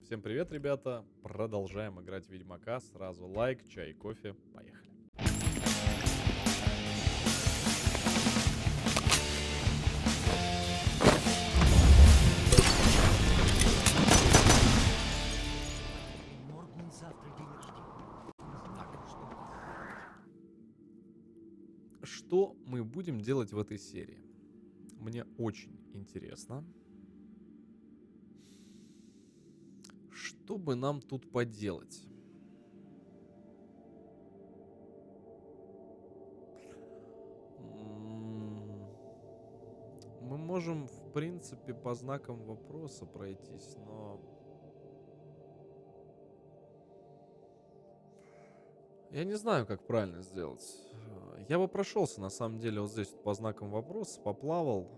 Всем привет, ребята! Продолжаем играть в Ведьмака. Сразу лайк, чай, кофе. Поехали. Моргун завтра день рождения. Так, Что мы будем делать в этой серии? Мне очень интересно. Что бы нам тут поделать? Мы можем, в принципе, по знакам вопроса пройтись, но... Я не знаю, как правильно сделать. Я бы прошелся, на самом деле, вот здесь вот по знакам вопроса, поплавал.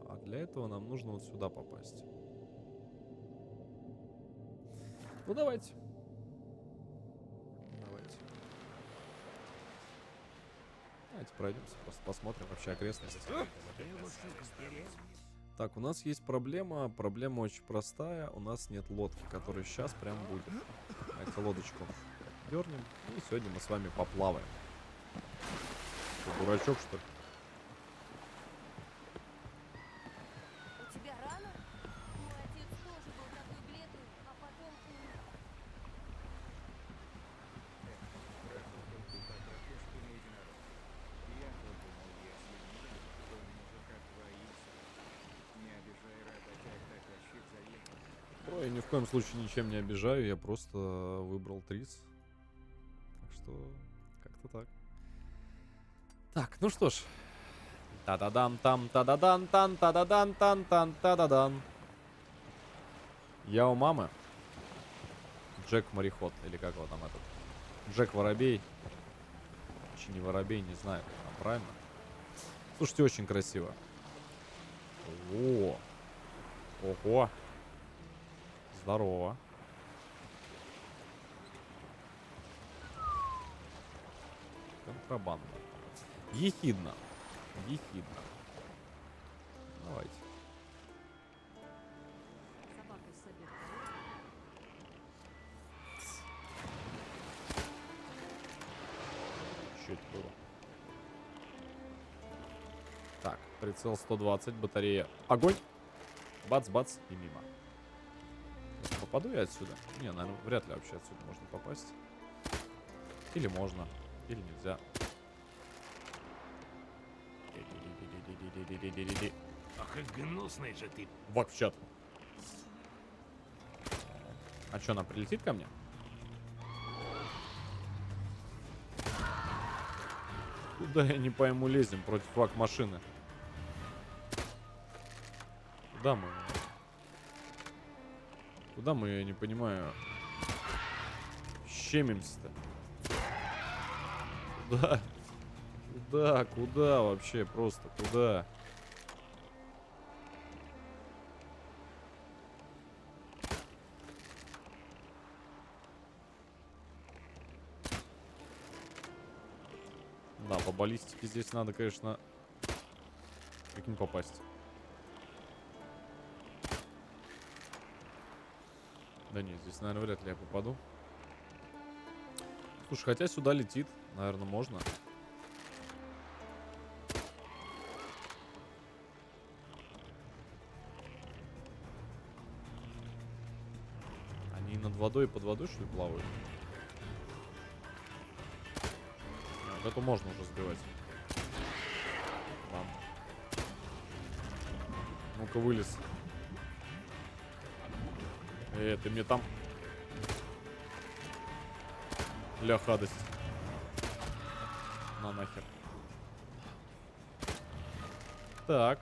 А для этого нам нужно вот сюда попасть. Ну, давайте. Давайте. Давайте пройдемся, просто посмотрим вообще окрестности. Так, у нас есть проблема. Проблема очень простая. У нас нет лодки, которая сейчас прям будет. Давайте лодочку дернем. И сегодня мы с вами поплаваем. Ты дурачок, что ли? У тебя рано? Мой отец тоже был такой бледный, а потом умер. Ой, я ни в коем случае ничем не обижаю. Я просто выбрал Трис. Так что, как-то так. Так, ну что ж. Та-да-дан, там, та-да-дан, тан, та-да-дан, тан, тан, та-да-дан. Я у мамы. Джек мореход, или как его там этот? Джек Воробей. Чи не Воробей, не знаю, как там правильно. Слушайте, очень красиво. О, ого. Здорово. Контрабанда. Ехидно. Ехидно. Давайте. Собака с обеда. Что это было? Так, прицел 120, батарея. Огонь! Бац-бац и мимо. Попаду я отсюда? Не, наверное, вряд ли вообще отсюда можно попасть. Или можно, или нельзя. ах и гнусный же ты. Вак в чат. А что, она прилетит ко мне? Куда, я не пойму, лезем против вак машины? Куда мы? Куда мы, я не понимаю, щемимся-то? Куда? Куда? Куда вообще? Просто куда? Да, по баллистике здесь надо, конечно, как-нибудь попасть. Да нет, здесь, наверное, вряд ли я попаду. Слушай, хотя сюда летит, наверное, можно. Они над водой и под водой, что ли, плавают? Вот эту можно уже сбивать. Ладно. Ну-ка, вылез. Ты мне там... Ля, гадость. На нахер. Так.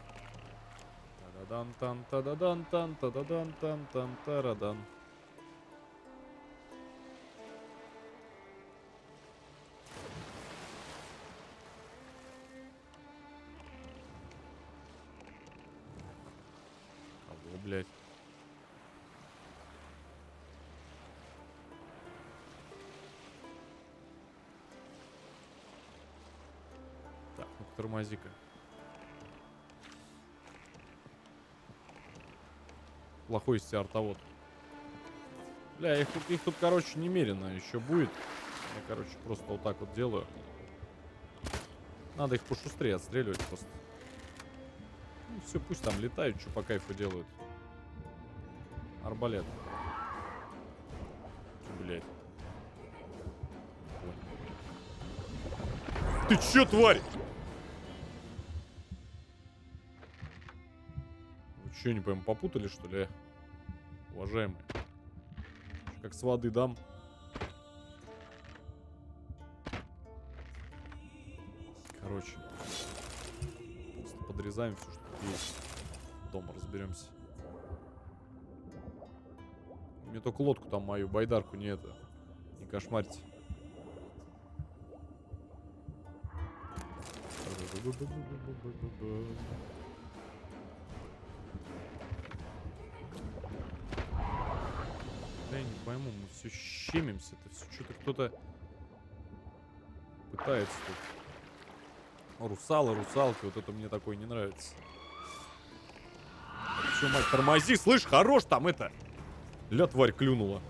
Та-да-дан-тан, та-да-дан-тан, та-да-дан-тан-тан, тарадан. Кого, блядь? Так, ну-ка, тормози-ка. плохой из тебя артовод. Бля, их тут, короче, немерено еще будет. Я, короче, просто вот так вот делаю. Надо их пошустрее отстреливать просто. Ну, все, пусть там летают, что по кайфу делают. Арбалет. Блять. Ты чё, тварь? Вы чё, не пойму, попутали, что ли, уважаемые? Как с воды дам. Короче. Просто подрезаем все, что тут есть. Дома разберемся. Мне только лодку там мою, байдарку не это. Не кошмарьте. Я не пойму, мы все щемимся. Это все что-то кто-то пытается тут. Русалы, русалки, вот это мне такое не нравится. Все, мать, тормози, слышь, хорош там это. Ля, тварь клюнула.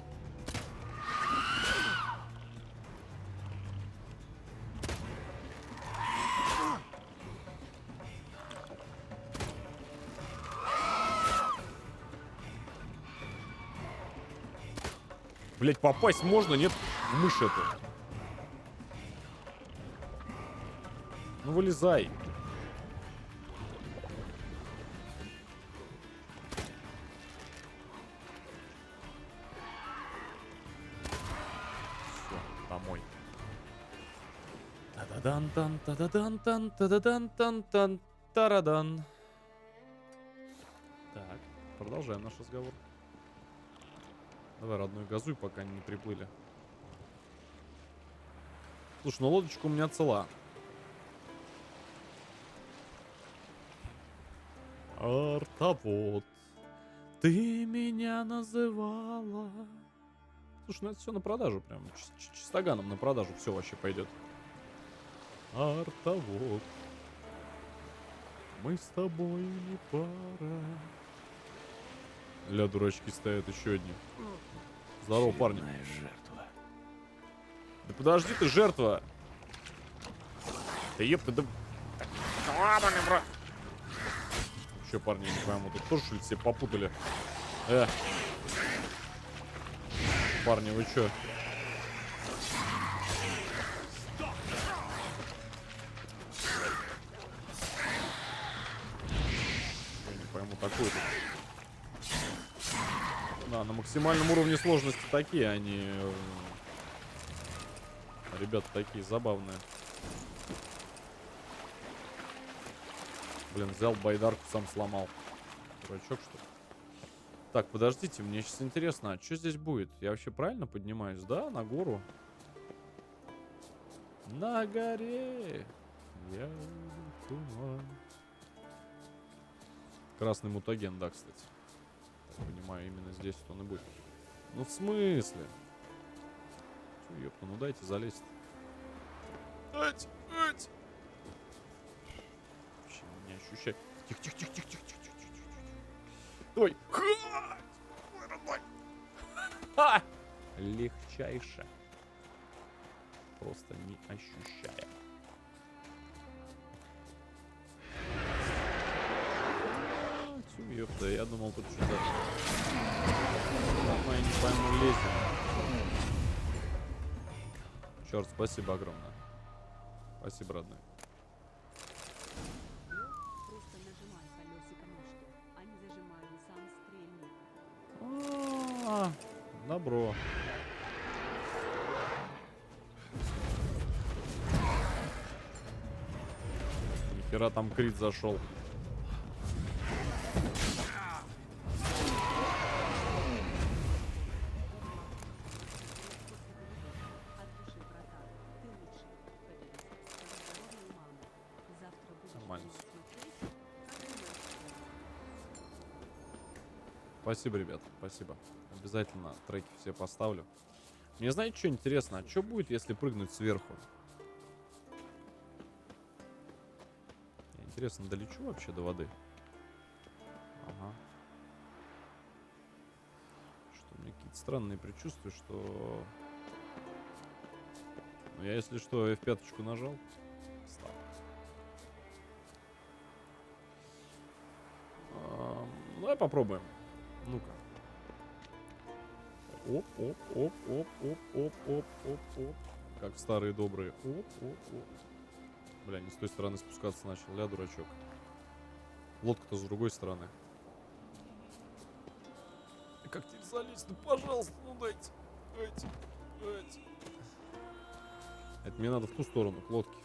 Блять, попасть можно, нет? В мышь эту. Ну вылезай. Все, домой. Та-да-дан-тан, та-да-дан-тан, та-да-дан-тан-тан, тарадан. Так, продолжаем наш разговор. Давай, родной, газуй, пока они не приплыли. Слушай, ну лодочка у меня цела. Артовод, ты меня называла. Слушай, ну это все на продажу прям. Чистоганом на продажу все вообще пойдет. Артовод, мы с тобой не пара. Ля, дурачки стоят еще одни. Здорово, парни. Жертва. Да подожди ты, жертва. Да епта, да... Че, парни, я не пойму, тут тоже, что ли, все попутали? Парни, вы чё? Я не пойму, такую тут. Да, на максимальном уровне сложности такие они... Ребята такие забавные. Блин, взял байдарку, сам сломал. Дурачок, что ли? Так, подождите, мне сейчас интересно, а что здесь будет? Я вообще правильно поднимаюсь, да? На гору? На горе я увидел туман. Красный мутаген, да, кстати. Так, понимаю, именно здесь он и будет. Ну, в смысле? Чё, ёпта, ну дайте залезть. Дайте. Вообще не ощущаю. Тихо. Давай. Ха! Легчайше. Просто не ощущая. Ёпта, я думал тут что-то... Там я не пойму, лезем. Черт, спасибо огромное. Спасибо, родной. Просто нажимай колесико мышки, а не зажимай сам стрельни. Добро. Нихера там крит зашел. От души, братан, ты лучший. ПС. Здоровья у мамы. Завтра будешь Нормально. смотреть, как умрёшь. Спасибо, ребят, спасибо. Обязательно треки все поставлю. Мне знаете, что интересно? А что будет, если прыгнуть сверху? Интересно, долечу вообще до воды? Ага. меня какие-то странные предчувствия, что... Ну, я, если что, F5 нажал. Стоп. Давай попробуем. Ну-ка. Оп, оп, оп, оп, оп, оп, оп, оп, оп. Как в старые добрые. Оп, оп, оп. Бля, не с той стороны спускаться начал, ля, дурачок. Лодка-то с другой стороны. Как теперь залезть? Ну, пожалуйста, ну дайте. Дайте. Это мне надо в ту сторону, к лодке.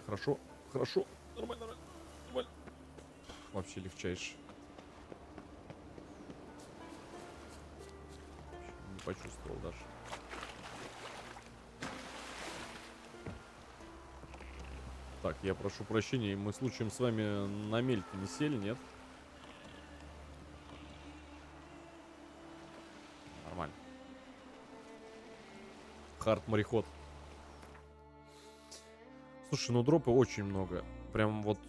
Хорошо. Нормально. Вообще легчайше. Не почувствовал даже. Так, я прошу прощения, мы случаем с вами на мель-то не сели, нет? Нормально. Хард-мореход. Слушай, ну дропа очень много. Прям вот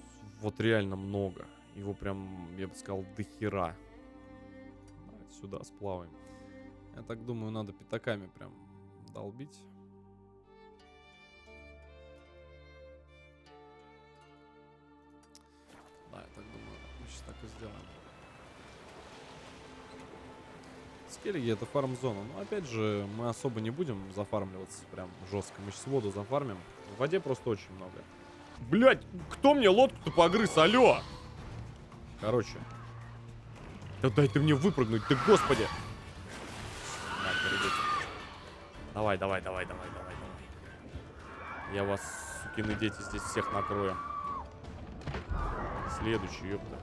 реально много. Его прям, я бы сказал, до хера. Давайте сюда сплаваем. Я так думаю, надо пятаками прям долбить. Да, я так думаю, мы сейчас так и сделаем. Скеллиги это фарм-зона. Но опять же, мы особо не будем зафармливаться прям жестко. Мы сейчас воду зафармим. В воде просто очень много. Блять, кто мне лодку-то погрыз? Алло! Короче. Да дай ты мне выпрыгнуть, ты господи! Давай. Я вас, сукины дети, здесь всех накрою. Следующий, ёпта.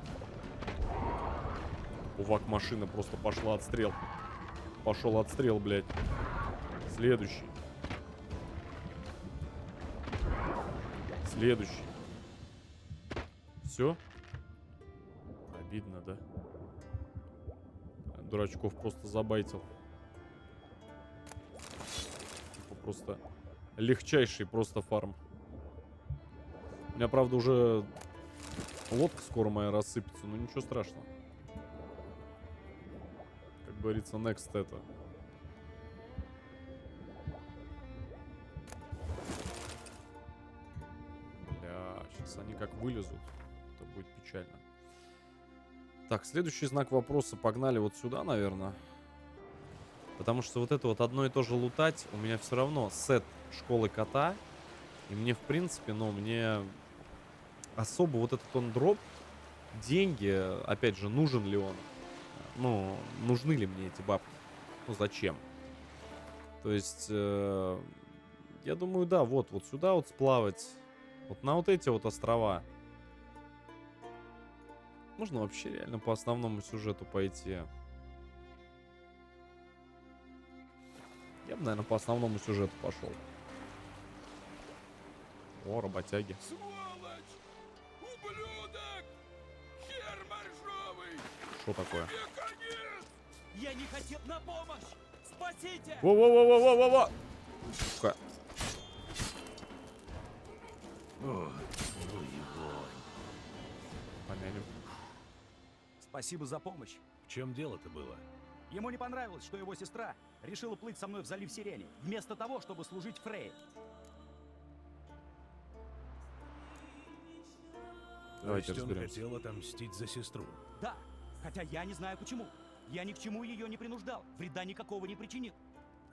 Увак машина просто пошла отстрел. Пошел отстрел, блядь. Следующий. Все? Обидно, да? Дурачков просто забайтил. Типа просто легчайший просто фарм. У меня, правда, уже лодка скоро моя рассыпется, но ничего страшного. Как говорится, next это. Бля, сейчас они как вылезут. Это будет печально. Так, следующий знак вопроса. Погнали вот сюда, наверное. Потому что вот это вот одно и то же лутать, у меня все равно сет школы кота. И мне, в принципе, ну, мне особо вот этот он дроп, деньги, опять же, нужен ли он? Ну, нужны ли мне эти бабки? Ну, зачем? То есть, я думаю, да, вот сюда вот сплавать. Вот на вот эти вот острова. Можно вообще реально по основному сюжету пойти. Я бы, наверное, по основному сюжету пошел. О, работяги. Сволочь! Ублюдок! Хер моржовый! Что такое? Тебе конец! Я не хотел на помощь! Спасите! Во-во-во-во-во-во-во! Сука. Помянем. Спасибо за помощь. В чем дело-то было? Ему не понравилось, что его сестра решила плыть со мной в залив Сирени, вместо того, чтобы служить Фрей. То Давайте есть он разберемся. хотел отомстить за сестру. Да, хотя я не знаю почему. Я ни к чему ее не принуждал, вреда никакого не причинил.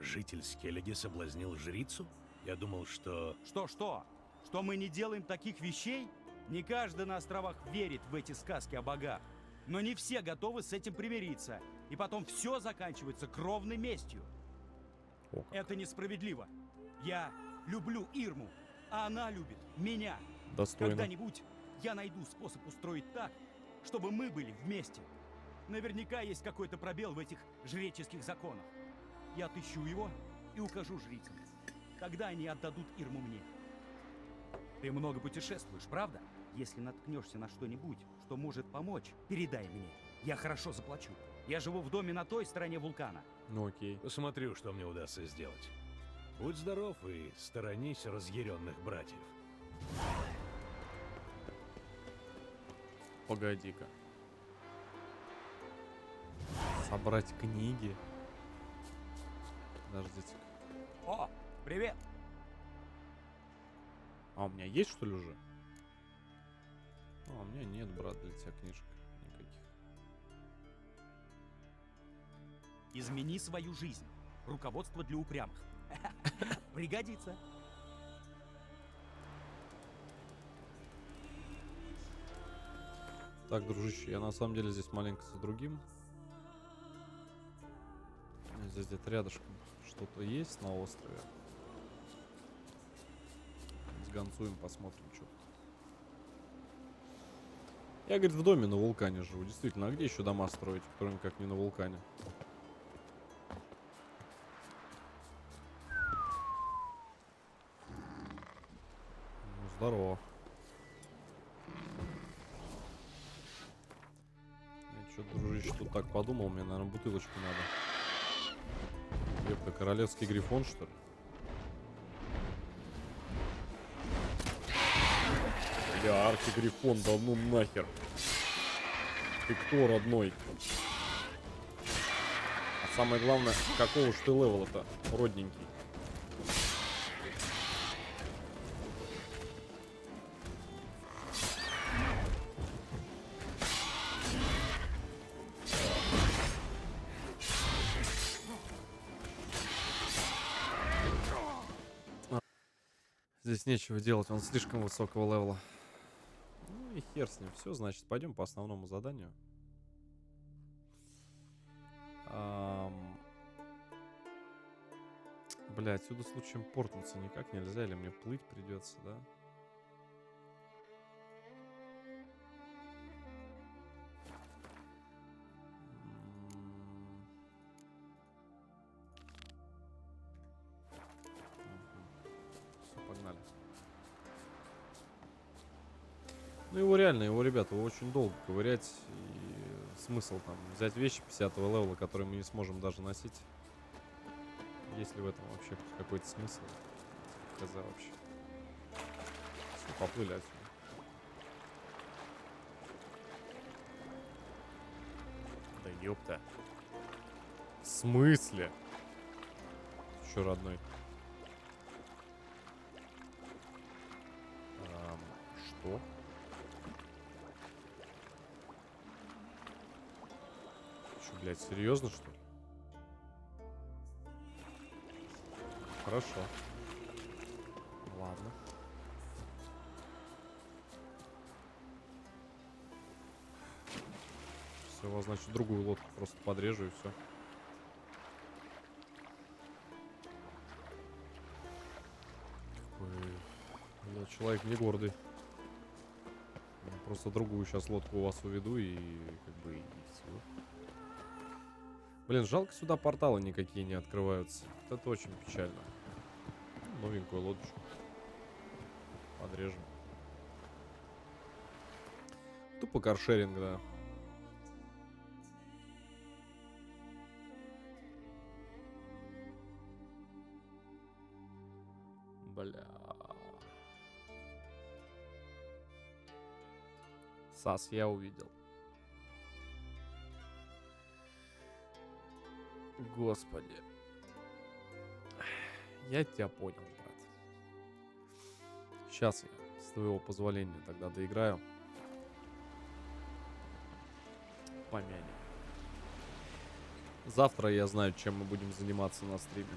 Житель Скеллиги соблазнил жрицу? Я думал, что... Что? Что мы не делаем таких вещей? Не каждый на островах верит в эти сказки о богах. Но не все готовы с этим примириться. И потом все заканчивается кровной местью. О, как. Это несправедливо. Я люблю Ирму, а она любит меня. Достойно. Когда-нибудь я найду способ устроить так, чтобы мы были вместе. Наверняка есть какой-то пробел в этих жреческих законах. Я отыщу его и укажу жрицам. Тогда они отдадут Ирму мне. Ты много путешествуешь, правда? Если наткнешься на что-нибудь, что может помочь, передай мне. Я хорошо заплачу. Я живу в доме на той стороне вулкана. Ну окей. Посмотрю, что мне удастся сделать. Будь здоров и сторонись разъяренных братьев. Погоди-ка. Собрать книги. Подождите. О, привет! А у меня есть, что ли, уже? А, у меня нет, брат, для тебя книжек никаких. Измени свою жизнь. Руководство для упрямых. Пригодится. Так, дружище, я на самом деле здесь маленько за другим. Здесь где-то рядышком что-то есть на острове. Сганцуем, посмотрим, что тут. Я, говорит, в доме на вулкане живу. Действительно, а где еще дома строить, кроме как не на вулкане? Ну, здорово. Я что-то, дружище, тут так подумал, мне, наверное, бутылочку надо. Ёпта, королевский грифон, что ли? Бля, архигрифон, да ну нахер. Ты кто, родной? А самое главное, какого ж ты левела-то, родненький? Здесь нечего делать, он слишком высокого левела. Ну и хер с ним. Все, значит, пойдем по основному заданию. Бля, отсюда случаем портнуться никак нельзя, или мне плыть придется, да? Все, погнали. Ну его реально, его, ребята, очень долго ковырять. И смысл там взять вещи 50-го левела, которые мы не сможем даже носить. Есть ли в этом вообще какой-то смысл? Хз вообще. Все, поплыли отсюда. Да ёпта. В смысле? Еще родной. Что? Че, блядь, серьезно, что ли? Хорошо. Ладно. Все, значит, другую лодку просто подрежу и все. Я человек не гордый. Я просто другую сейчас лодку у вас уведу и как бы и все. Блин, жалко, сюда порталы никакие не открываются. Вот это очень печально. Новенькую лодочку подрежем. Тупо каршеринг, да. Бля. Сас, я увидел. Господи. Я тебя понял, брат. Сейчас я, с твоего позволения, тогда доиграю. Помянем. Завтра я знаю, чем мы будем заниматься на стриме.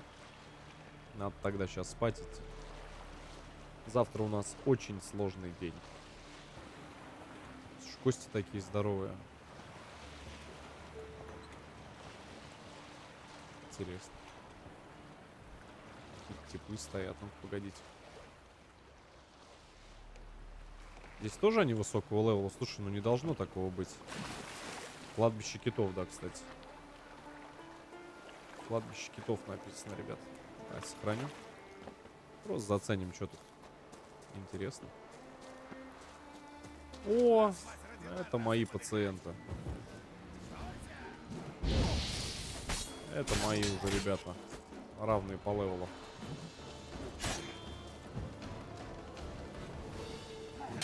Надо тогда сейчас спать идти. Завтра у нас очень сложный день. Кости такие здоровые. Интересно. Какие-то типы стоят. Ну, погодите. Здесь тоже они высокого левела. Слушай, ну не должно такого быть. Кладбище китов, да, кстати. Кладбище китов написано, ребят. Давай сохраню. Просто заценим, что тут интересно. О, это мои пациенты. Это мои уже ребята. Равные по левелу.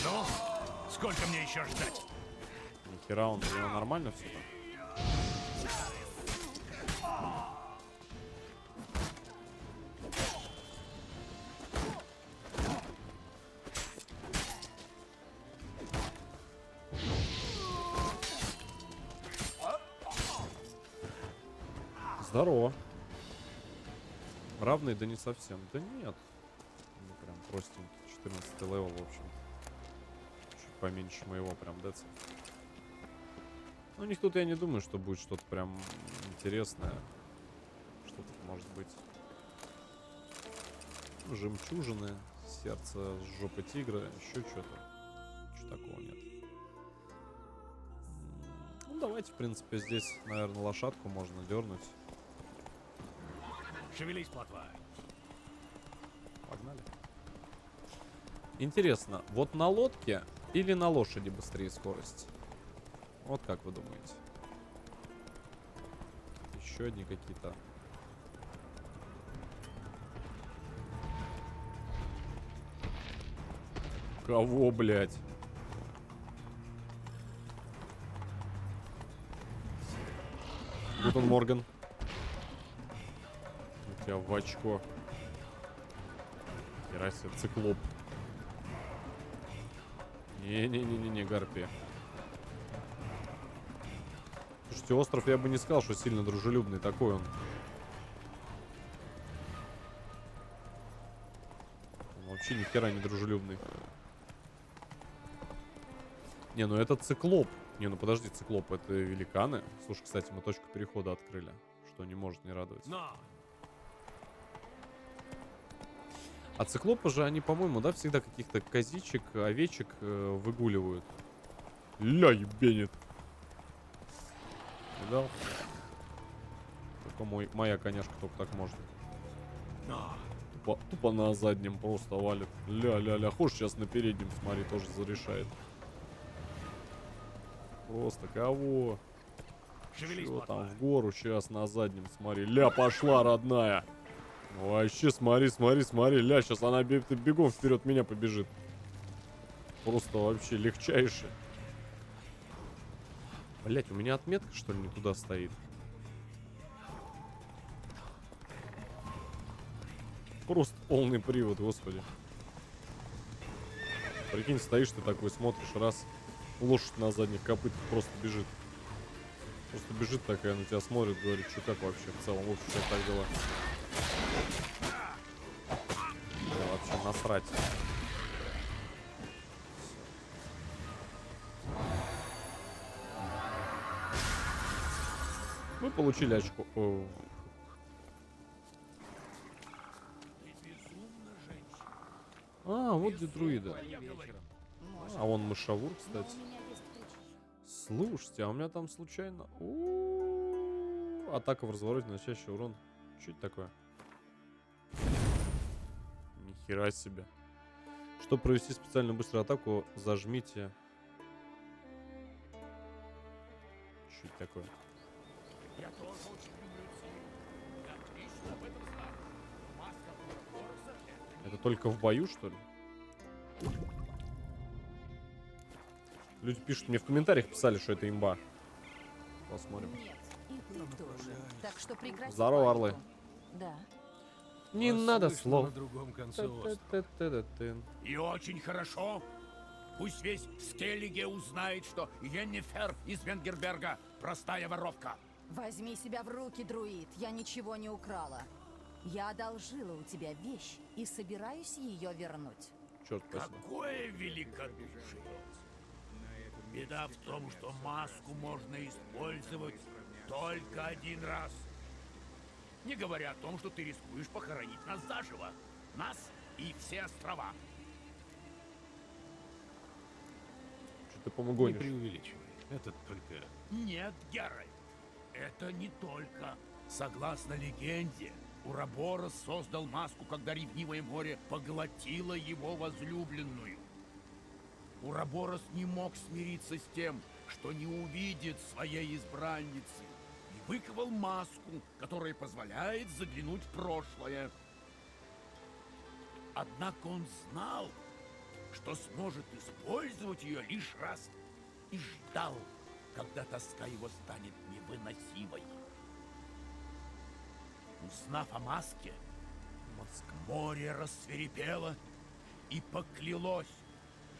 Ну, сколько мне еще ждать? Нихера, он у него нормально все там. Здорово. Равный, да не совсем. Да нет. Ну, прям простенький. 14 левел, в общем. Чуть поменьше моего, прям дэца. Ну, у них тут я не думаю, что будет что-то прям интересное. Что-то может быть. Ну, жемчужины, сердце с жопы тигра, еще что-то. Ничего такого нет. Ну, давайте, в принципе, здесь, наверное, лошадку можно дернуть. Шевелись, плотва. Погнали. Интересно, вот на лодке или на лошади быстрее скорость? Вот как вы думаете? Еще одни какие-то. Кого, блядь? Гутен Морган. У тебя в очко. Хера себе, циклоп. Не-не-не-не, гарпия. Слушайте, остров я бы не сказал, что сильно дружелюбный такой он. Он вообще ни хера не дружелюбный. Не, ну это циклоп. Не, ну подожди, циклоп, это великаны. Слушай, кстати, мы точку перехода открыли, что не может не радовать. Но! А циклопы же, они, по-моему, да, всегда каких-то козичек, овечек выгуливают. Ля, ебенит. Видал? Только моя коняшка только так может. Но! Тупо на заднем просто валит. Ля-ля-ля. Хочешь, сейчас на переднем, смотри, тоже зарешает. Просто кого? Шевелись, Чего плотва. там в гору, сейчас на заднем, смотри. Ля, пошла, родная. Вообще, смотри, смотри, смотри. Ля, сейчас она бегом вперед меня побежит. Просто вообще легчайше. Блять, у меня отметка, что ли, не туда стоит? Просто полный привод, господи. Прикинь, стоишь ты такой, смотришь, раз, лошадь на задних копытах просто бежит. Просто бежит такая, на тебя смотрит, говорит, что как вообще в целом, в общем, как так дела. Да, вообще насрать. Мы получили очко. А, вот где друида. А он мышавур, кстати. Но у меня есть ключ. Слушайте, а у меня там случайно... Атака в развороте, наносящая урон. Что это такое? Нихера себе. Чтобы провести специальную быструю атаку, зажмите... Что это такое? Я тоже очень люблю цвет. Я отлично об этом знаю. Маска Уробороса — это Это только в бою, что ли? Люди пишут, мне в комментариях писали, что это имба. Посмотрим. Нет, и ты тоже. Так что прекрати. Здорово, панику. орлы. Да. Не Вас надо слышно слов. на другом конце острова. Та-та-та-та-та. И очень хорошо. Пусть весь Скеллиге узнает, что Йеннифер из Венгерберга простая воровка. Возьми себя в руки, друид. Я ничего не украла. Я одолжила у тебя вещь и собираюсь ее вернуть. Черт, спасибо. Какое великодушие! Беда в том, что маску можно использовать только один раз. Не говоря о том, что ты рискуешь похоронить нас заживо. Нас и все острова. Что ты, по-моему, Не гонишь? преувеличивай. Это только... Нет, Геральт, это не только. Согласно легенде, Уроборос создал маску, когда ревнивое море поглотило его возлюбленную. Уроборос не мог смириться с тем, что не увидит своей избранницы, и выковал маску, которая позволяет заглянуть в прошлое. Однако он знал, что сможет использовать ее лишь раз, и ждал, когда тоска его станет невыносимой. Узнав о маске, море рассверепело и поклялось,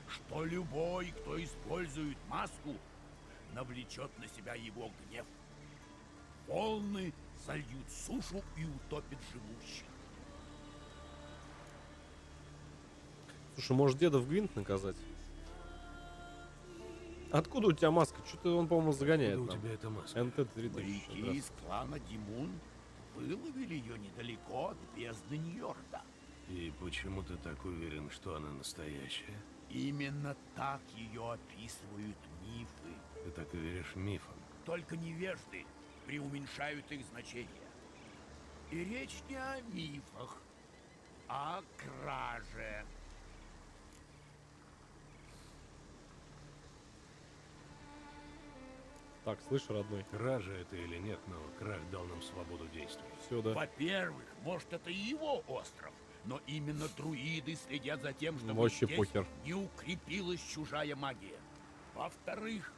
что любой, кто использует маску, навлечет на себя его гнев. волны сольют сушу и утопят живущих. Слушай, может деда в гвинт наказать? Откуда у тебя маска? Что-то он, по-моему, загоняет Откуда у нам. тебя эта маска? НТ-3000. Моряки из клана Димун выловили ее недалеко от бездны Ньорда. И почему ты так уверен, что она настоящая? Именно так ее описывают мифы. Ты так и веришь мифам? Только невежды преуменьшают их значение. И речь не о мифах, а о краже. Так, слышь, родной. Кража это или нет, но крах дал нам свободу действий. Все, да. Во-первых, может, это и его остров, но именно друиды следят за тем, чтобы Вообще здесь похер. не укрепилась чужая магия. Во-вторых,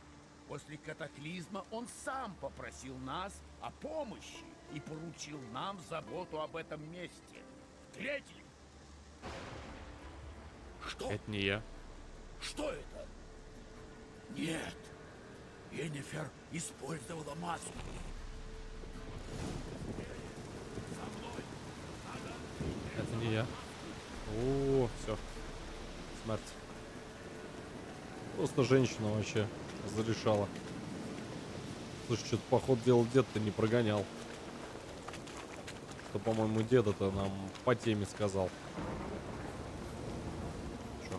после катаклизма он сам попросил нас о помощи и поручил нам заботу об этом месте. В-третьих, что? Это не я. Что это? Нет, Йеннифер использовала маску. Это не я. О, все. Смерть. Просто женщина вообще зарешала. Слушай, что-то поход делал дед-то не прогонял. Что, по-моему, деда-то нам по теме сказал. Чё?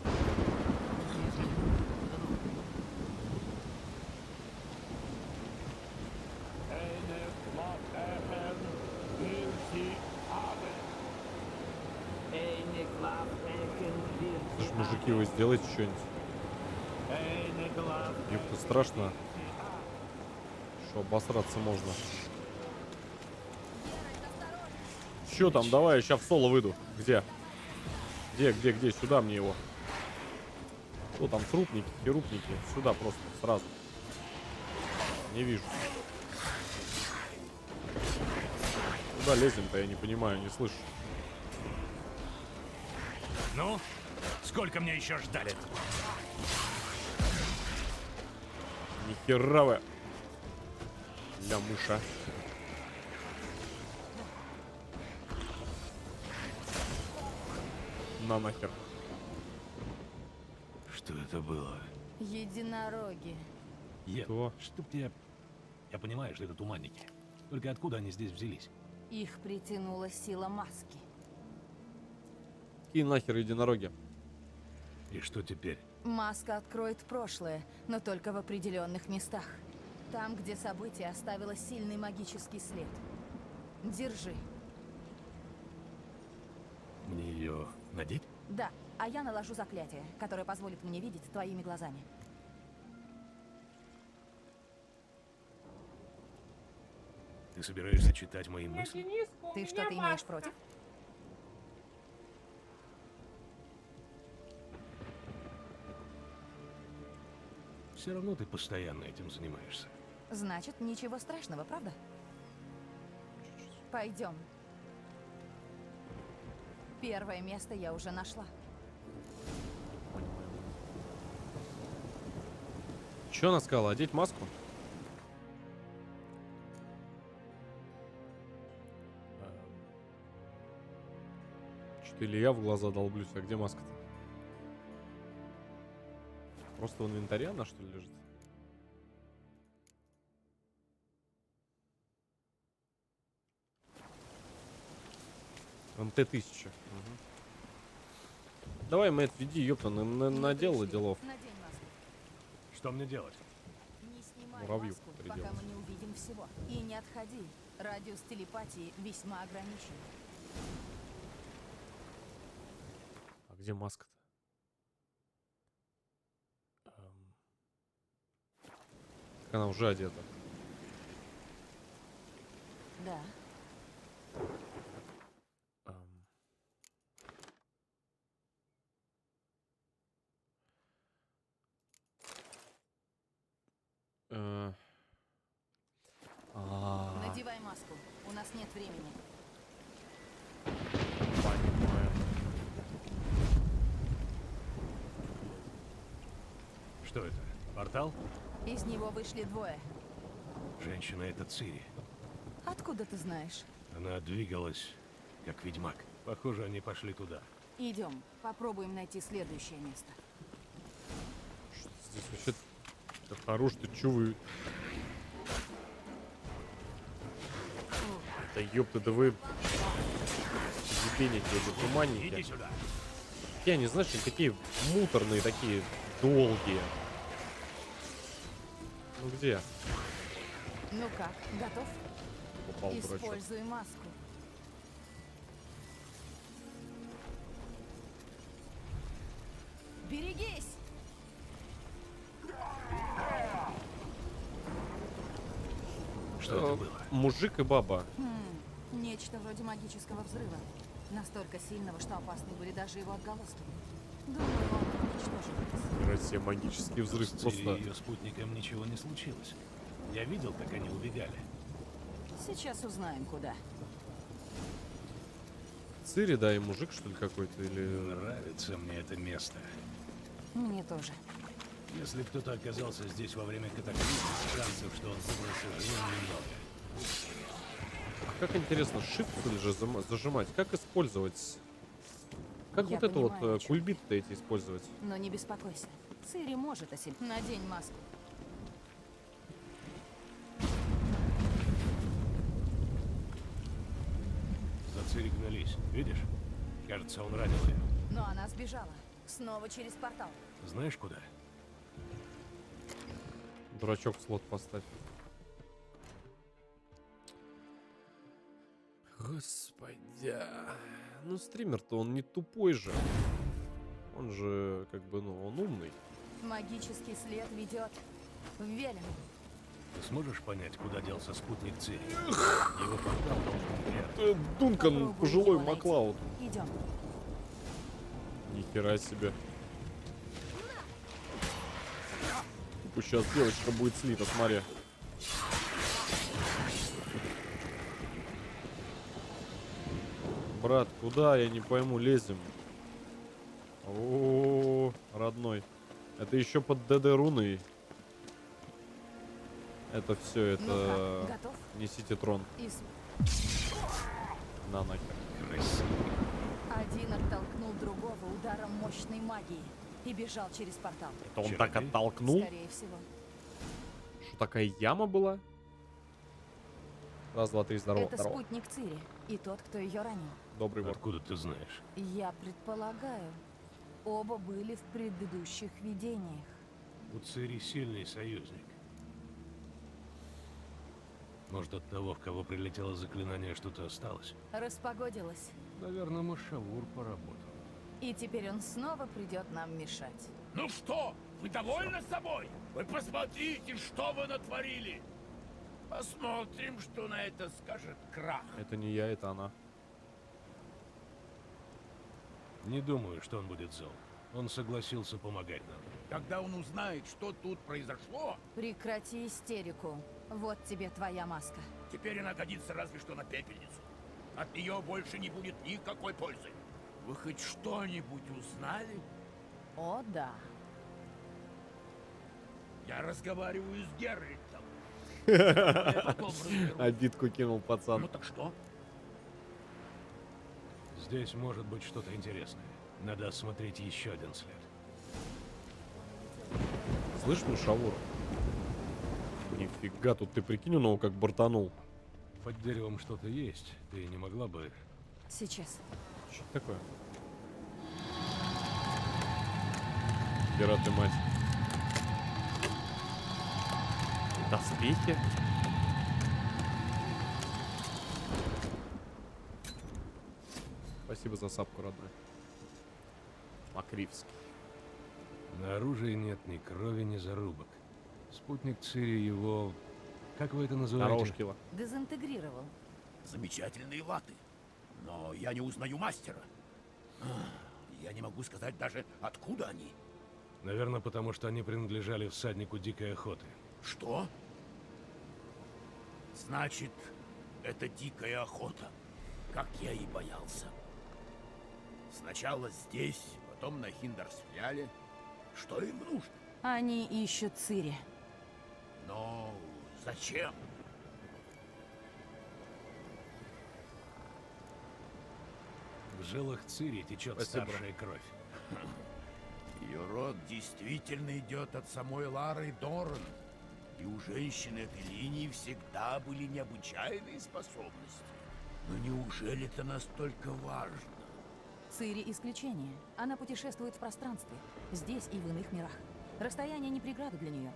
Слушай, мужики, вы сделаете что-нибудь? Ёпта, страшно. Что, обосраться можно. Чё там, давай, я сейчас в соло выйду. Где? Где? Сюда мне его. Что там, трупники, херупники? Сюда просто, сразу. Не вижу. Куда лезем-то, я не понимаю, не слышу. Ну, сколько мне еще ждали? Нихера вы. Ля муша. На нахер. Что это было? Единороги. Ед, Что? чтоб тебя... Я понимаю, что это туманники. Только откуда они здесь взялись? Их притянула сила маски. Какие нахер единороги? И что теперь? Маска откроет прошлое, но только в определенных местах. Там, где событие оставило сильный магический след. Держи. Мне ее надеть? Да, а я наложу заклятие, которое позволит мне видеть твоими глазами. Ты собираешься читать мои мысли? Ты что-то имеешь против? Все равно ты постоянно этим занимаешься. Значит, ничего страшного, правда? Пойдем. Первое место я уже нашла. Че она сказала? Одеть маску? Что-то или я в глаза долблюсь, а где маска-то? Просто в инвентаре она, что ли, лежит? МТ-1000. Угу. Давай, Мэтт, веди, ёпта, наделала делов. Надень маску. Что мне делать? Не снимай Муравью маску, приделать. пока мы не увидим всего. И не отходи. Радиус телепатии весьма ограничен. А где маска-то? Так она уже одета. Да. Ам. Э. А, Надевай маску. У нас нет времени. понимаю. Что это? Портал? Из него вышли двое. Женщина — это Цири. Откуда ты знаешь? Она двигалась, как ведьмак. Похоже, они пошли туда. Идем, попробуем найти следующее место. Что здесь вообще... Да хорош ты, чё вы... Да ёпта, да вы... Ебеники, эти туманники. Иди сюда. Я не знаю, что такие муторные, такие долгие. Ну где? Ну как, готов? Попал дурачок. Используй маску. Берегись! Что это было? Мужик и баба. Нечто вроде магического взрыва. Настолько сильного, что опасны были даже его отголоски. Думаю, он уничтожил нас. Россия, магический взрыв С Цири просто... и ее спутником ничего не случилось. Я видел, как они убегали. Сейчас узнаем, куда. Цири, да, и мужик, что ли, какой-то, или... Нравится мне это место. Мне тоже. Если кто-то оказался здесь во время катаклизма, шансов, что он выбрался живым, немного. А как интересно, shift или же зажимать? Как использовать? Как Я вот это вот понимаю, о чём кульбиты эти использовать? Но не беспокойся. Цири может о себе. Надень маску. За Цири гнались. Видишь? Кажется, он ранил ее. Но она сбежала. Снова через портал. Знаешь, куда? Дурачок в слот поставь. Господи. Ну, стример-то он не тупой же. Он же, как бы, ну, он умный. Магический след ведет в Велен. Ты сможешь понять, куда делся спутник Цири? Его портал должен быть рядом. Дункан, Попробуй пожилой его найти. Маклауд. Идем. Нихера себе. Типа сейчас девочка будет слита, смотри. Брат, куда, я не пойму, лезем? О, родной. Это еще под ДД руной. Это все, это... Ну как, готов? Несите трон. На нахер. Красиво. Один оттолкнул другого ударом мощной магии и бежал через портал. Это он Чародей? так оттолкнул? Скорее всего. Что, такая яма была? Раз, два, три, здорово. Это здорово. спутник Цири и тот, кто ее ранил. Добрый вор. Откуда ты знаешь? Я предполагаю, оба были в предыдущих видениях. У Цири сильный союзник. Может, от того, в кого прилетело заклинание, что-то осталось? Распогодилось. Наверное, Машавур поработал. И теперь он снова придет нам мешать. Ну что, вы довольны собой? Вы посмотрите, что вы натворили. Посмотрим, что на это скажет Крах. Это не я, это она. Не думаю, что он будет зол. Он согласился помогать нам. Когда он узнает, что тут произошло, Прекрати истерику. Вот тебе твоя маска. теперь она годится разве что на пепельницу. От нее больше не будет никакой пользы. Вы хоть что-нибудь узнали? О, да. Я разговариваю с Геральтом. Я потом разберусь. Обидку кинул пацан. Ну так что? Здесь может быть что-то интересное. Надо осмотреть еще один след. Слышь, Мишавур? Нифига, тут ты прикинь, он его как бортанул. Под деревом что-то есть. Ты не могла бы... Сейчас. Что это такое? Хера ты, мать. Доспехи? Спасибо за сапку, родной. Макривский. На оружии нет ни крови, ни зарубок. Спутник Цири его... Как вы это называете? Дорожкила. Дезинтегрировал. Замечательные латы. Но я не узнаю мастера. Я не могу сказать даже, откуда они. Наверное, потому что они принадлежали всаднику дикой охоты. Что? Значит, это дикая охота, как я и боялся. Сначала здесь, потом на Хиндарсфьяле. Что им нужно? Они ищут Цири. Но зачем? В жилах Цири течет Спасибо. старшая кровь. Ее род действительно идет от самой Лары Дорн. И у женщины этой линии всегда были необычайные способности. Но неужели это настолько важно? Цири исключение. Она путешествует в пространстве, здесь и в иных мирах. Расстояние не преграда для нее.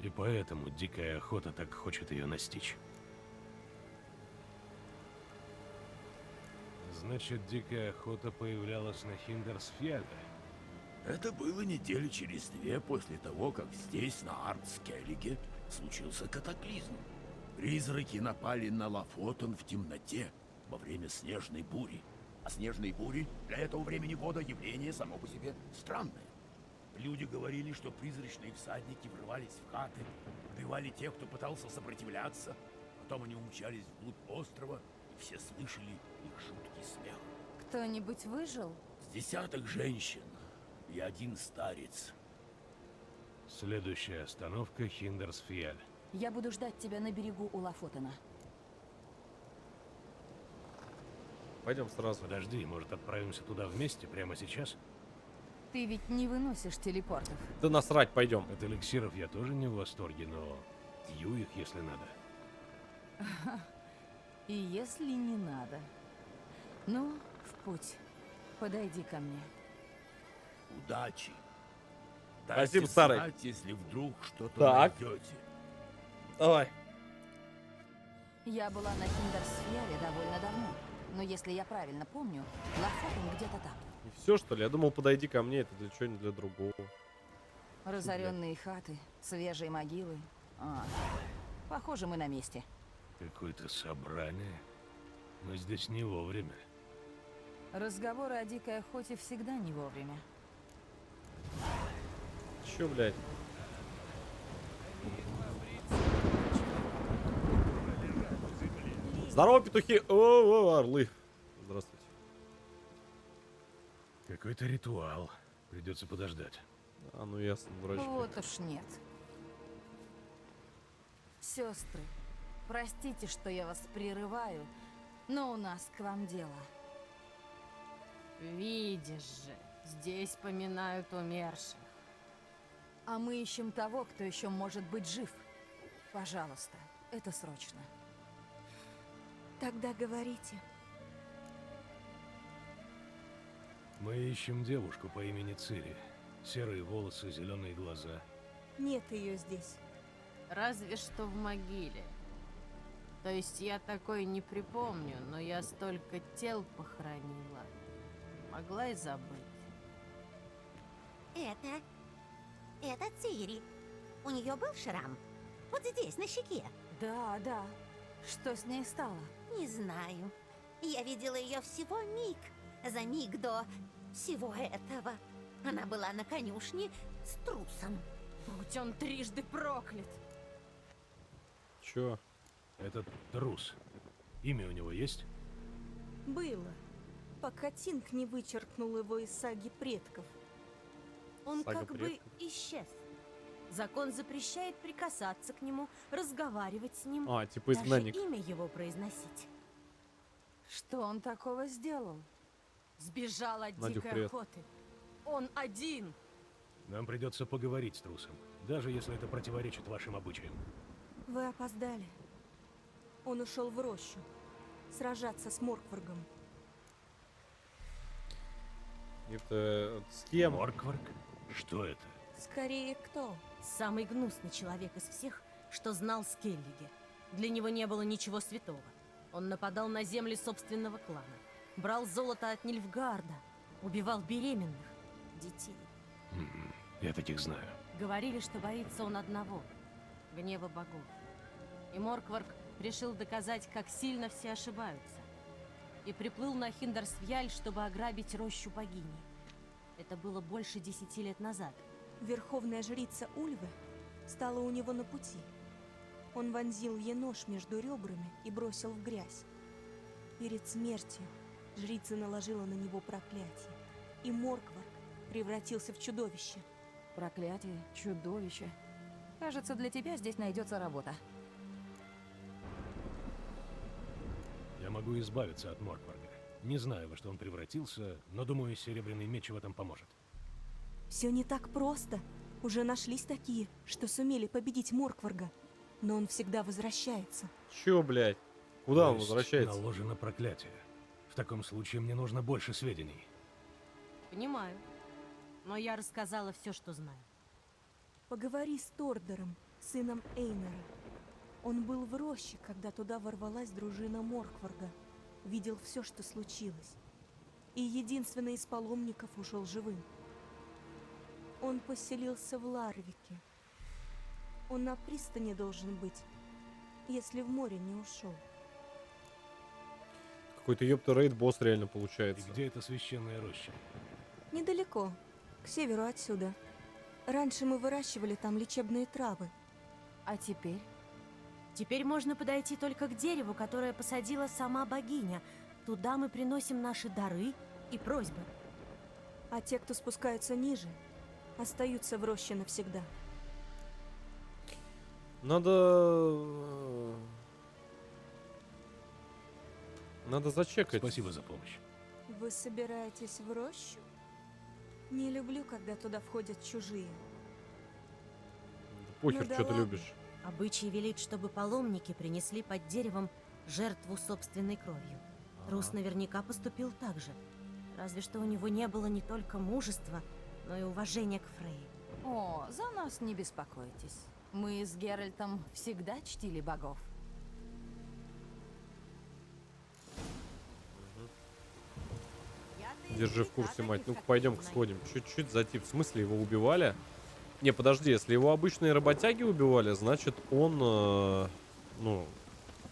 И поэтому дикая охота так хочет ее настичь. Значит, дикая охота появлялась на Хиндерсфьяле. Это было недели через 2 после того, как здесь, на Артскеллиге, случился катаклизм. Призраки напали на Лафотон в темноте во время снежной бури. А снежные бури для этого времени года явление само по себе странное. Люди говорили, что призрачные всадники врывались в хаты, убивали тех, кто пытался сопротивляться. Потом они умчались вглубь острова, и все слышали их жуткий смех. Кто-нибудь выжил? С десяток женщин и 1 старец. Следующая остановка Хиндерсфьяль. Я буду ждать тебя на берегу у Лафотена. Пойдем сразу. Подожди, может, отправимся туда вместе прямо сейчас? Ты ведь не выносишь телепортов. Да насрать, пойдем. От эликсиров я тоже не в восторге, но пью их, если надо. И если не надо. Ну, в путь. Подойди ко мне. Удачи. Спасибо, Дайте старый. знать, если вдруг что-то Так. найдете. Давай. Я была на Хиндерсфьяле довольно давно. Но если я правильно помню, Лафотен где-то там. И все, что ли? Я думал, подойди ко мне, это для чего-нибудь для другого. Разоренные хаты, свежие могилы. Похоже, мы на месте. Какое-то собрание. Мы здесь не вовремя. Разговоры о дикой охоте всегда не вовремя. Че, блядь? Здорово, петухи! О, орлы. Здравствуйте. Какой-то ритуал. Придется подождать. А, ну ясно, дурачок. Вот уж нет. Сестры, простите, что я вас прерываю, но у нас к вам дело. Видишь же, здесь поминают умерших. А мы ищем того, кто еще может быть жив. Пожалуйста, это срочно. Тогда говорите. Мы ищем девушку по имени Цири. Серые волосы, зеленые глаза. Нет ее здесь. Разве что в могиле. То есть я такой не припомню, но я столько тел похоронила. Могла и забыть. Это Цири. У нее был шрам? Вот здесь, на щеке. Да, да. Что с ней стало? Не знаю. Я видела ее всего миг. За миг до всего этого. Она была на конюшне с трусом. Будь он трижды проклят. Чё? Этот трус. Имя у него есть? Было. Пока Тинг не вычеркнул его из саги предков. Он Сага как бы предков. исчез. Закон запрещает прикасаться к нему, разговаривать с ним, А, типа даже изгнанник. имя его произносить. Что он такого сделал? Сбежал от Надюх, дикой привет. охоты. Он один. Нам придется поговорить с трусом. Даже если это противоречит вашим обычаям. Вы опоздали. Он ушел в рощу. Сражаться с Моркваргом. Это с кем? Моркварк? Что это? Скорее, кто? Самый гнусный человек из всех, что знал Скеллиге. Для него не было ничего святого. Он нападал на земли собственного клана. Брал золото от Нильфгарда. Убивал беременных. Детей. Я таких знаю. Говорили, что боится он одного — гнева богов. И Моркварк решил доказать, как сильно все ошибаются. И приплыл на Хиндерсфьяль, чтобы ограбить рощу богини. Это было больше 10 лет назад. Верховная жрица Ульвы стала у него на пути. Он вонзил ей нож между ребрами и бросил в грязь. Перед смертью жрица наложила на него проклятие, и Моркварк превратился в чудовище. Проклятие, чудовище. Кажется, для тебя здесь найдется работа. Я могу избавиться от Моркварга. Не знаю, во что он превратился, но думаю, серебряный меч в этом поможет. Все не так просто. Уже нашлись такие, что сумели победить Моркварга. Но он всегда возвращается. Чё, блядь? Куда То он есть возвращается? наложено проклятие. В таком случае мне нужно больше сведений. Понимаю. Но я рассказала все, что знаю. Поговори с Тордером, сыном Эйнера. Он был в роще, когда туда ворвалась дружина Моркварга. Видел все, что случилось. И единственный из паломников ушел живым. Он поселился в Ларвике. Он на пристани должен быть, если в море не ушел. Какой-то ёпта рейд-босс реально И получается. где эта священная роща? Недалеко, к северу отсюда. Раньше мы выращивали там лечебные травы. А теперь? Теперь можно подойти только к дереву, которое посадила сама богиня. Туда мы приносим наши дары и просьбы. А те, кто спускаются ниже, остаются в роще навсегда. Надо зачекать. Спасибо за помощь. Вы собираетесь в рощу? Не люблю, когда туда входят чужие. Да похер, Ну да что ты ладно. любишь. Обычай велит, чтобы паломники принесли под деревом жертву собственной кровью. Трус наверняка поступил так же. Разве что у него не было не только мужества, но и уважения к Фрей. О, за нас не беспокойтесь. Мы с Геральтом всегда чтили богов. Держи в курсе, мать. Ну-ка, пойдем-ка сходим. Чуть-чуть за тип. В смысле, его убивали? Не, подожди, если его обычные работяги убивали, значит он, ну,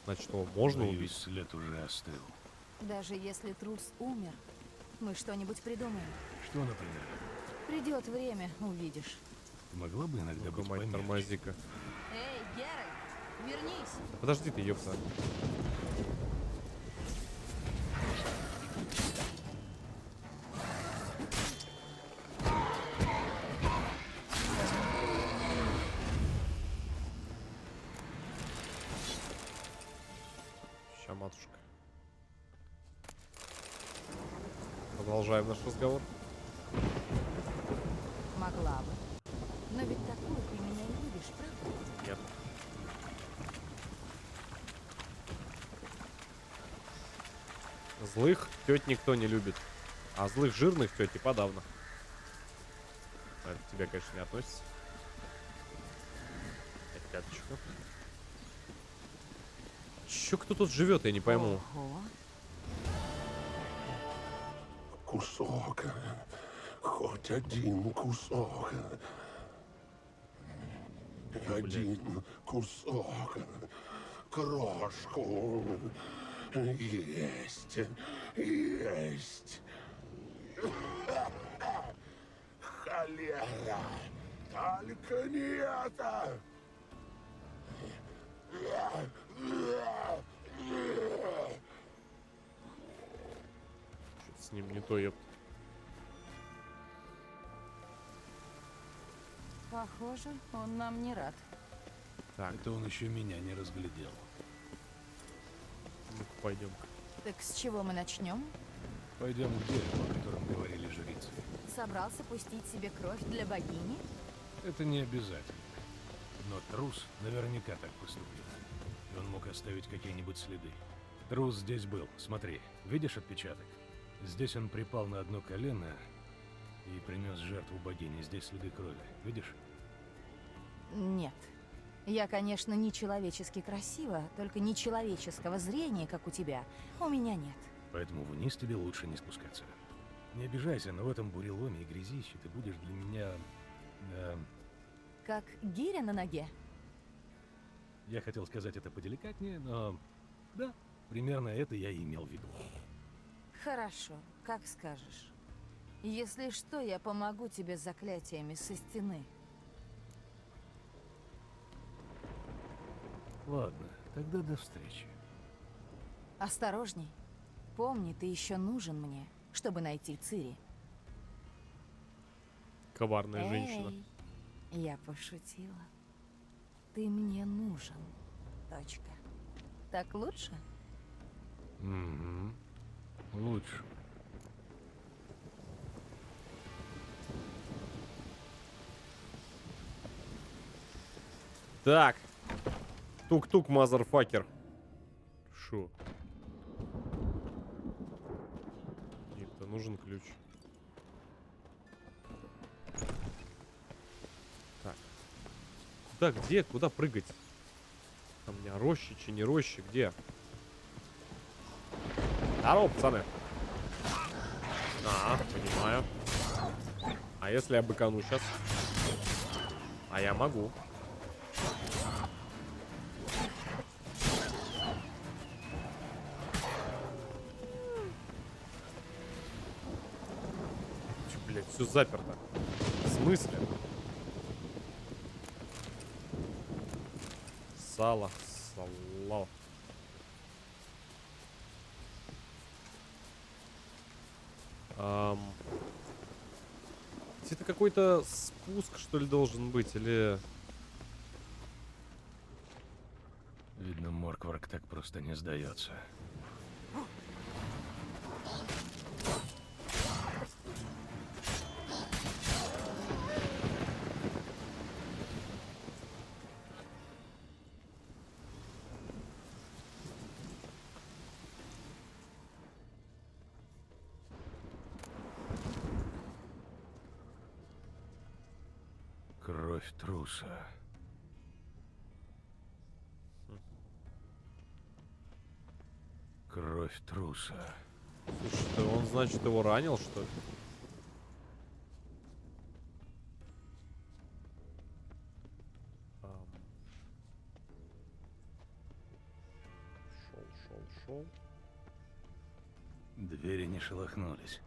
значит его можно Боюсь, убить. след уже остыл. Даже если трус умер, мы что-нибудь придумаем. Что, например? Придет время, увидишь. Могла бы иногда Ну-ка, быть мать, помягче. тормози-ка. Эй, Геральт, вернись! Подожди ты, ёпта. Ща, матушка. Продолжаем наш разговор. Могла бы. Но ведь такую ты меня и любишь, правда? Нет. Злых теть никто не любит. А злых жирных теть и подавно. Это к тебе, конечно, не относится. Это пяточка. Чё кто тут живет, я не пойму. Ого. Кусок. Хоть один кусок. Один кусок. Крошку. Есть. Есть. Холера. Только не это. Что-то с ним не то, ёпт. Похоже, он нам не рад. Так, Это он еще меня не разглядел. ну-ка, пойдем-ка. Так с чего мы начнем? Пойдем к дереву, о котором говорили жрицы. Собрался пустить себе кровь для богини? Это не обязательно. Но трус наверняка так поступил. И он мог оставить какие-нибудь следы. Трус здесь был. Смотри, видишь отпечаток? Здесь он припал на одно колено и принес жертву богине. Здесь следы крови. Видишь? Нет. Я, конечно, нечеловечески красива, только нечеловеческого зрения, как у тебя, у меня нет. Поэтому вниз тебе лучше не спускаться. Не обижайся, но в этом буреломе и грязище ты будешь для меня... Как гиря на ноге? Я хотел сказать это поделикатнее, но... Да, примерно это я и имел в виду. Хорошо, как скажешь. Если что, я помогу тебе с заклятиями со стены. Ладно, тогда до встречи. Осторожней. Помни, ты еще нужен мне, чтобы найти Цири. Коварная женщина. Эй, я пошутила. Ты мне нужен. Точка. Так лучше? Угу. Лучше. Так. Тук-тук, мазерфакер. Шо? Нет-то нужен ключ. Так. Куда, где? Куда прыгать? Там у меня рощи, чи не рощи, где? Здорово, пацаны. Понимаю. А если я быкану сейчас? А я могу. Чё, блядь, все заперто. В смысле? Сало. Сало. Это какой-то спуск, что ли, должен быть, или... Видно, Моркварк так просто не сдается. Кровь труса. Кровь труса. Слушай, он, значит, его ранил, что ли? Шел. Двери не шелохнулись.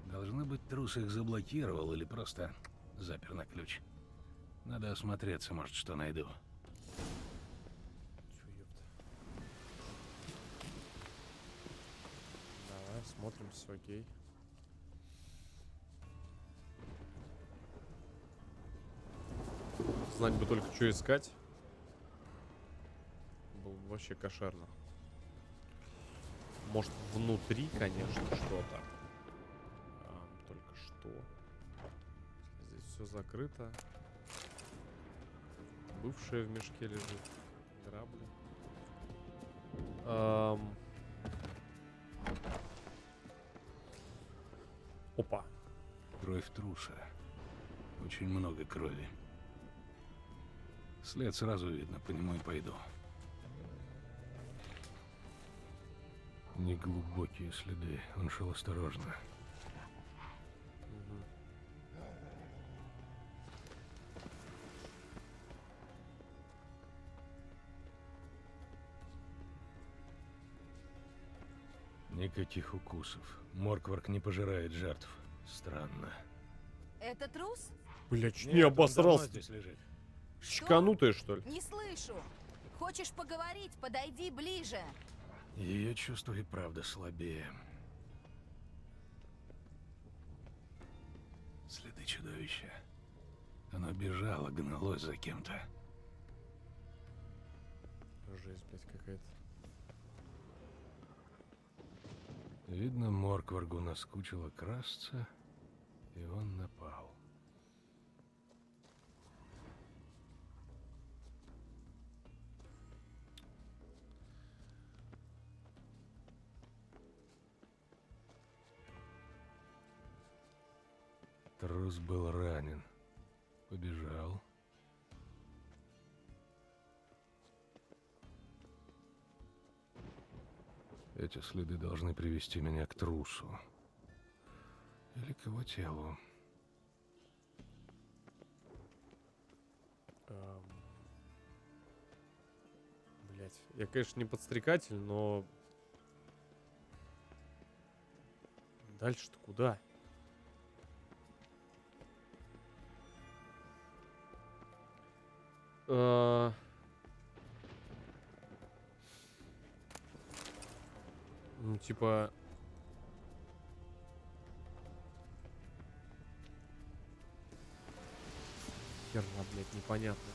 Должно быть, трус их заблокировал или просто запер на ключ. Надо осмотреться, может, что найду. Чё, ёпта. Давай, смотрим, все окей. Знать бы только, что искать. Было бы вообще кошерно. Может, внутри, конечно, что-то. Только что. Здесь все закрыто. Бывшая в мешке лежит. Грабли. Опа. Кровь труса. Очень много крови. След сразу видно, по нему и пойду. Неглубокие следы. Он шел осторожно. Никаких укусов. Моркварк не пожирает жертв. Странно. Это трус? Бля, чуть Нет, не он обосрался. давно здесь лежит. Чканутая, что ли? Не слышу. Хочешь поговорить? Подойди ближе. Ее чувство и правда слабее. Следы чудовища. Оно бежало, гналось за кем-то. Жесть, блядь, какая-то. Видно, Моркваргу наскучило красться, и он напал. Трус был ранен. Побежал. Эти следы должны привести меня к трусу. Или к его телу. Блять, я, конечно, не подстрекатель, но... Дальше-то куда? Ну, типа... Херня, блядь, непонятно.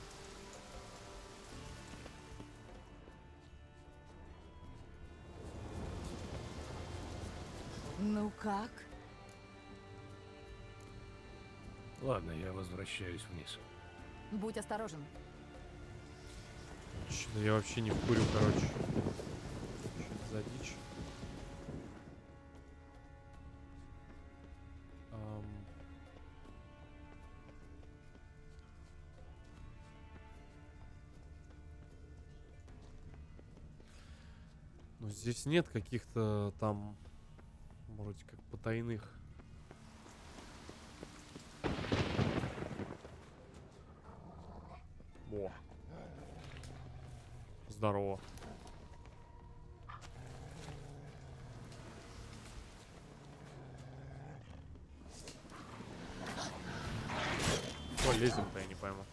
Ну как? Ладно, я возвращаюсь вниз. Будь осторожен. Что-то я вообще не вкурю, короче. Что это за дичь? Но здесь нет каких-то там вроде как потайных. О. Здорово. О, лезем-то, я не пойму.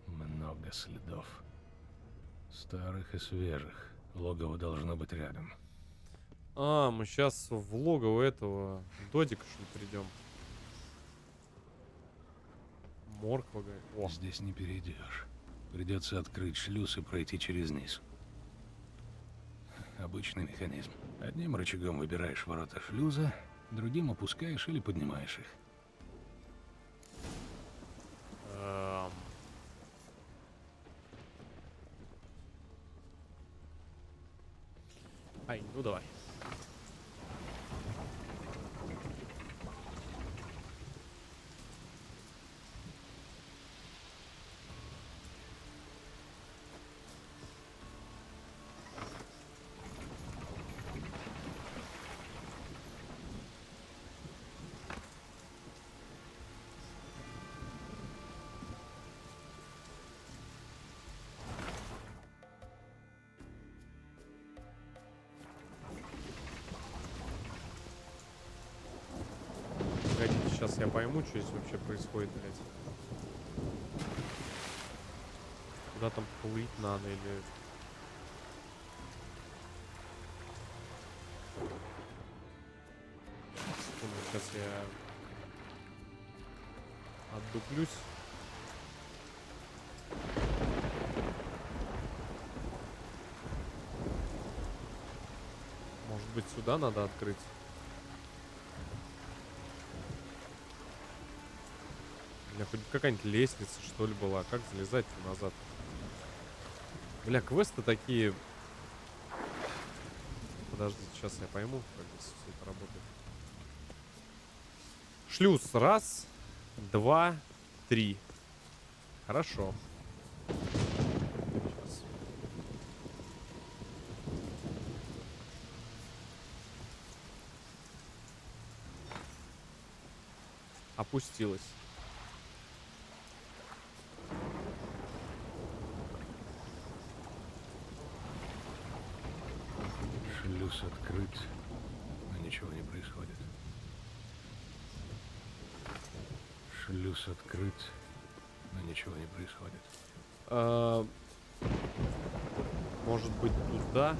Много следов. Старых и свежих. Логово должно быть рядом. А, мы сейчас в логово этого Додика, что ли, придем. Морква, говорит. О. Здесь не перейдешь. Придется открыть шлюз и пройти через низ. Обычный механизм. Одним рычагом выбираешь ворота шлюза, другим опускаешь или поднимаешь их. Ай, ну давай. Погодите, сейчас я пойму, что здесь вообще происходит, блядь. Куда там плыть надо или... Секунду, сейчас я отдуплюсь. Может быть, сюда надо открыть? Бля, хоть какая-нибудь лестница, что ли, была. Как залезать-то назад? Бля, квесты такие... Подождите, сейчас я пойму, как здесь все это работает. Шлюз. Раз, два, три. Хорошо. Сейчас. Опустилась. Шлюз открыт, но ничего не происходит. Шлюз открыт, но ничего не происходит. Может быть, туда?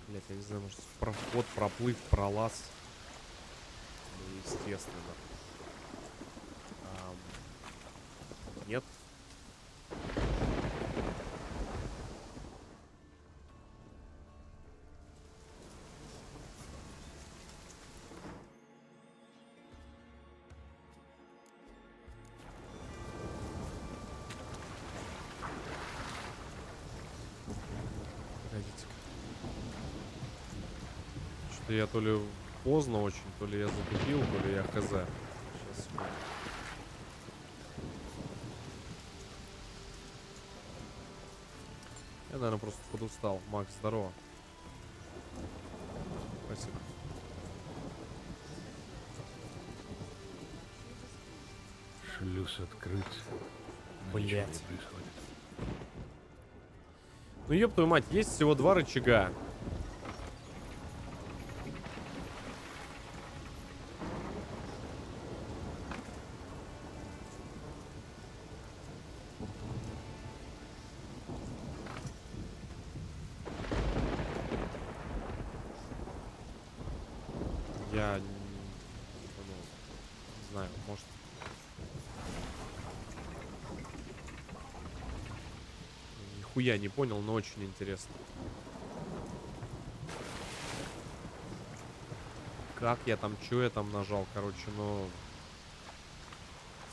Блять, я не знаю, может, проход, проплыть, пролаз. Ну, естественно. Нет. Погодите-ка. Что-то я то ли поздно очень, то ли я затупил, то ли я хз. Сейчас. Я, наверное, просто подустал. Макс, здорово. Спасибо. Шлюз открыт. Блять. Ну ёб твою мать, есть всего 2 рычага. Я ну, не знаю, может... Нихуя не понял, но очень интересно. Как я там, что я там нажал, короче, ну...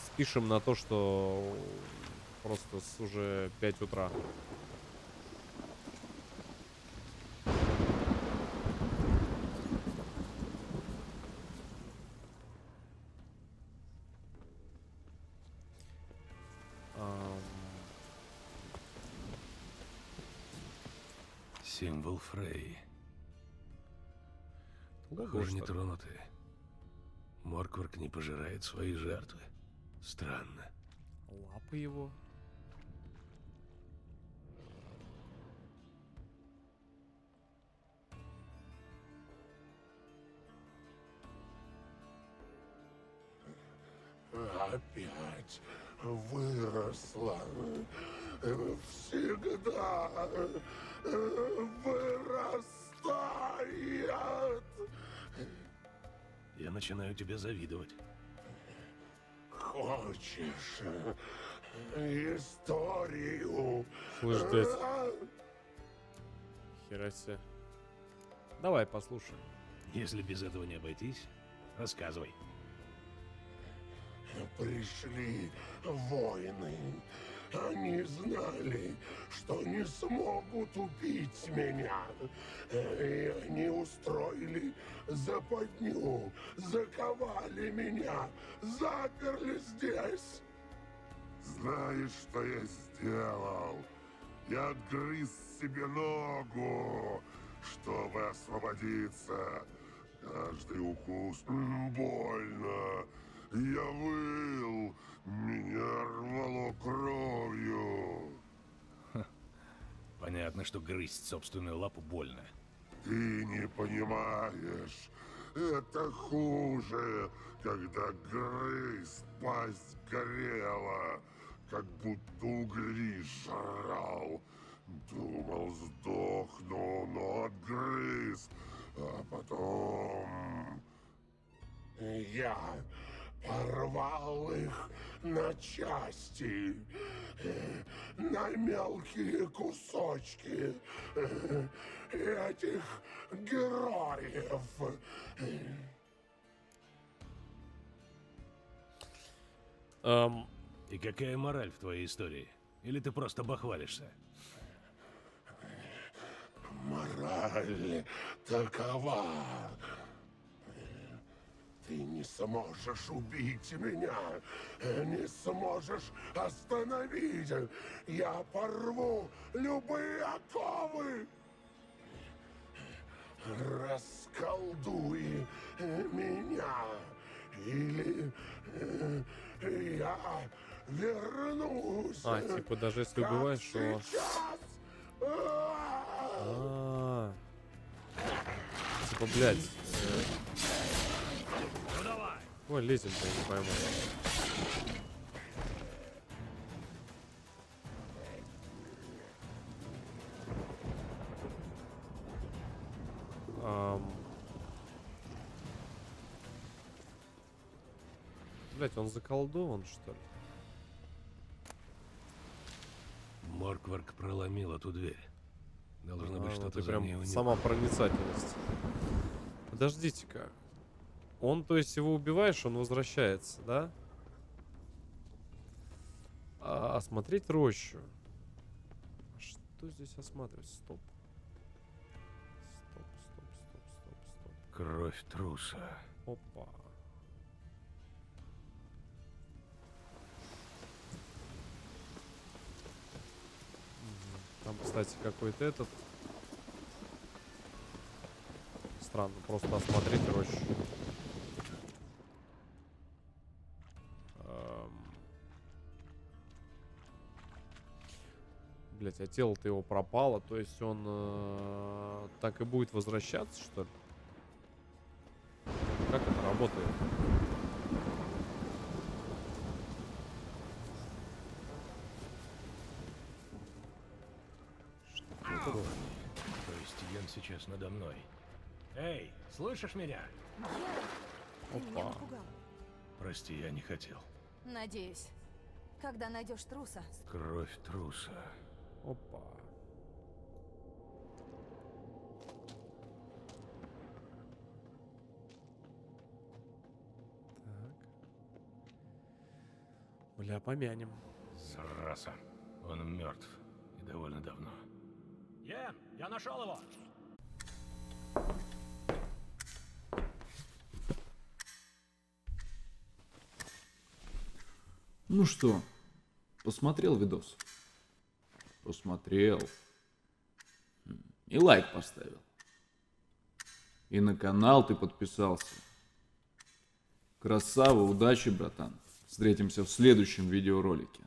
Спишем на то, что просто уже 5 утра. Символ Фрей. Ого, Похоже, не что ли? тронутые. Моркварк не пожирает свои жертвы. Странно. Лапы его. Опять выросла. Всегда вырастает. Я начинаю тебе завидовать. Хочешь историю? Слышь, дядь. Хера себе. Давай послушаем. Если без этого не обойтись, рассказывай. Пришли воины. Они знали, что не смогут убить меня. И они устроили западню, заковали меня, заперли здесь. Знаешь, что я сделал? Я отгрыз себе ногу, чтобы освободиться. Каждый укус больно. Я выл, меня рвало кровью. Понятно, что грызть собственную лапу больно. Ты не понимаешь, это хуже, когда грыз, пасть горела, как будто угли жрал. Думал, сдохну, но отгрыз, а потом... Я порвал их на части, на мелкие кусочки этих героев. И какая мораль в твоей истории? Или ты просто бахвалишься? Мораль такова. Ты не сможешь убить меня, не сможешь остановить. Я порву любые оковы. Расколдуй меня, или я вернусь. А, типа даже если убиваешь, то... Типа, блядь. Ну давай. Ой, лезем-то, я не пойму. Блять, он заколдован, что ли? Моркварк проломил эту дверь. Должно быть что-то за ней у него. Сама проницательность. Подождите-ка. Он, то есть, его убиваешь, он возвращается, да? А осмотреть рощу. Что здесь осматривать? Стоп. Стоп. Кровь труса. Опа. Там, кстати, какой-то этот... Странно, просто осмотреть рощу. Блять, а тело-то его пропало, то есть он так и будет возвращаться, что ли? Как это работает? То есть Йен сейчас надо мной. Эй, слышишь меня? Ты меня Опа. напугал. Прости, я не хотел. Надеюсь, когда найдешь труса, Кровь труса. Опа. Так. Бля, помянем. Зараза. Он мертв. И довольно давно. Йен, я нашел его! Ну что, посмотрел видос? Посмотрел. И лайк поставил. И на канал ты подписался. Красава, удачи, братан. Встретимся в следующем видеоролике.